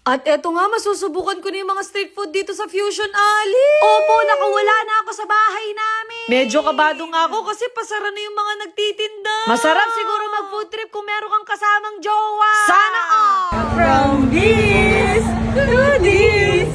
At eto nga, masusubukan ko na yung mga street food dito sa Fusion Alley. Opo, nakawala na ako sa bahay namin. Medyo kabado nga ako kasi pasara na yung mga nagtitinda. Masarap siguro mag-food trip kung meron kang kasamang jowa. Sana all! From this to this.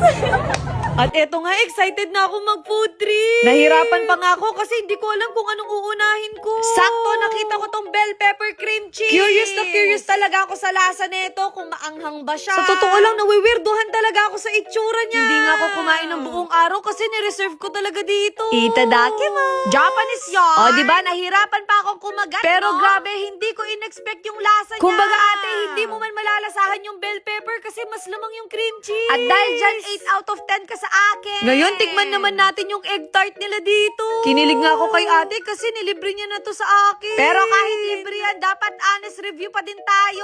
At eto nga, excited na ako mag-food trip. Nahirapan pa nga ako kasi hindi ko alam kung anong uunahin ko. Sakto, nakita ko tong bell pepper cream cheese. Curious na curious talaga ako sa lasa nito, kung maanghang ba siya. Sa totoo lang, nawiwirduhan talaga ako sa itsura niya. Hindi nga ako kumain ng Mm. buong araw kasi nireserve ko talaga dito. Itadakimasu. Japanese yun. Oh, diba, nahirapan pa akong kumagat, Pero no? grabe, hindi ko in-expect yung lasa niya. Kumbaga, ate, hindi mo man malalasahan yung bell pepper kasi mas lamang yung cream cheese. At dahil dyan, 8 out of 10 ka sa akin. Ngayon, tikman naman natin yung egg tart nila dito. Kinilig nga ako kay ate kasi nilibre niya na to sa akin. Pero kahit libre yan, dapat honest review pa din tayo.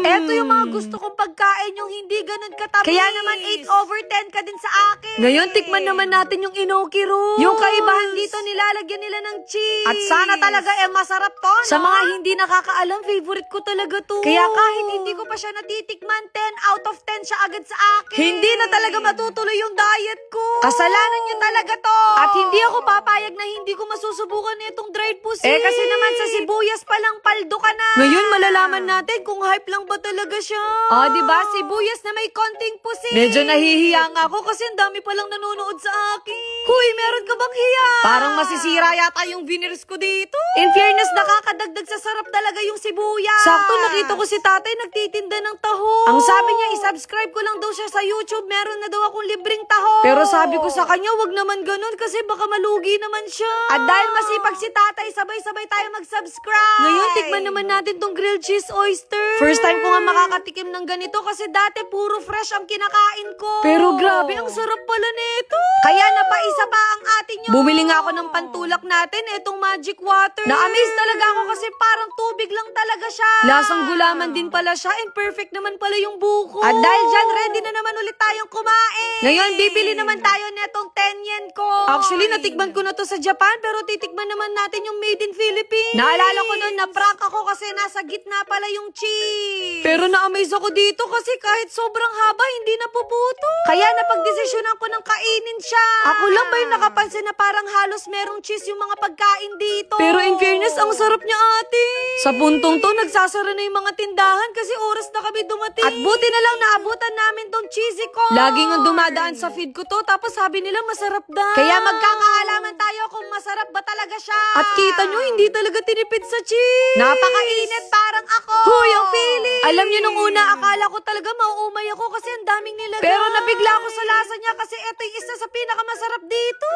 Eto yung mga gusto kong pagkain yung hindi ganun katamis. Kaya naman 8 over 10 ka din sa akin. Ngayon, tikman naman natin yung inoki roll. Yung kaibahan dito, nilalagyan nila ng cheese. At sana talaga masarap to, no? Sa mga hindi nakakaalam, favorite ko talaga to. Kaya kahit hindi ko pa siya natitikman, 10 out of 10 siya agad sa akin. Hindi na talaga matutuloy yung diet ko. Kasalanan niyo talaga to. At hindi ako papayag na hindi ko masusubukan itong dried pussy. Kasi naman sa sibuyas pa lang paldo ka na. Ngayon, malalaman natin kung hype lang ba talaga siya. Diba? Sibuyas na may konting pusi. Medyo nahihiya nga ako kasi ang dami palang nanonood sa akin. Huy, meron ka bang hiya? Parang masisira yata yung viewers ko dito. In fairness, nakakadagdag sa sarap talaga yung sibuyas. Sakto, nakita ko si tatay nagtitinda ng taho. Ang sabi niya, i-subscribe ko lang daw siya sa YouTube. Meron na daw akong libreng taho. Pero sabi ko sa kanya, wag naman ganun kasi baka malugi naman siya. At dahil masipag si tatay, sabay-sabay tayo mag-subscribe. Ngayon, tikman naman natin tong grilled cheese oyster. First time ko nga makakatikim ng ganito kasi dati puro fresh ang kinakain ko. Pero grabe, ang sarap pala nito. Kaya napaisa pa ang atin nyo. Bumili nga ako ng pantulak natin, etong magic water. Na-amaze talaga ako kasi parang tubig lang talaga siya. Lasang gulaman din pala siya and perfect naman pala yung buko. At dahil dyan, ready na naman ulit tayong kumain. Ngayon, bibili naman tayo netong 10 yen ko. Actually, natikman ko na to sa Japan pero titikman naman natin yung made in Philippines. Naalala ko noon na prank ako kasi nasa gitna pala yung cheese. Pero na-amaze ako dito kasi kahit sobrang haba, hindi napuputo. Kaya napagdesisyonan ko ng kainin siya. Ako lang ba yung nakapansin na parang halos merong cheese yung mga pagkain dito? Pero in fairness, ang sarap niya ate. Sa puntong to, nagsasara na yung mga tindahan kasi oras na kami dumating. At buti na lang naabutan namin tong cheesy ko. Lagi nga dumadaan sa feed ko to, tapos sabi nila masarap daw. Kaya magkakaalaman tayo kung masarap ba talaga siya. At kita nyo, hindi talaga tinipid sa cheese. Napakainit parang ako. Huy, ang feeling. Alam nyo, nung una, akala ko talaga mauumay ako kasi ang daming nilagay. Pero nabigla ako sa lasa niya kasi ito yung isa sa pinakamasarap dito.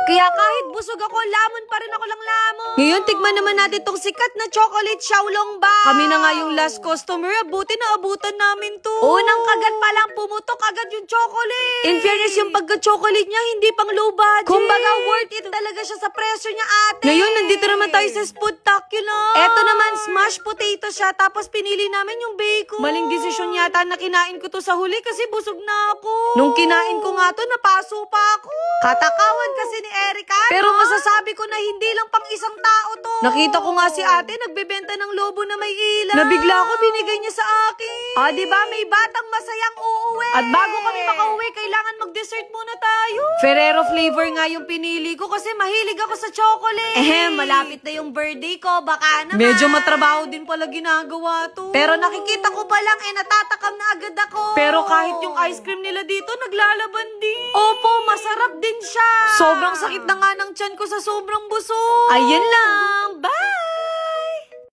Kaya kahit busog ako, lamon pa rin ako lang lamon. Ngayon, tikman naman natin tong sikat na chocolate xiaolong ba. Kami na nga yung last customer, abuti na abutan namin to. Unang kagat pa lang, pumutok agad yung chocolate. In fairness, yung pagka-chocolate niya, hindi pang low budget. Kumbaga, worth it talaga siya sa presyo niya, ate. Ngayon, nandito naman tayo sa Spooktacular. Eto naman, smashed potato siya, tapos pinili namin yung bacon. Maling desisyon yata na kinain ko to sa huli kasi busog na ako. Nung kinain ko nga to, napaso pa ako. Katakawan kasi ni Erica. Pero masasabi ko na hindi lang pang isang tao to. Nakita ko nga si ate, nagbebenta ng lobo na may ilaw. Nabigla ako, binigay niya sa akin. Diba, may batang masayang uuwi. At bago kami makauwi, kailangan mag-dessert muna tayo. Ferrero flavor nga yung pinili ko kasi mahilig ako sa chocolate. Malapit na yung birthday ko, baka naman. Medyo matrabaho din pala ginagawa to. Pero nakikita ko pa lang, natatakam na agad ako. Pero kahit yung ice cream nila dito, naglalaban din. Opo, masarap din siya. Sobrang sakit na nga ng tiyan ko sa sobrang busog. Ayan lang.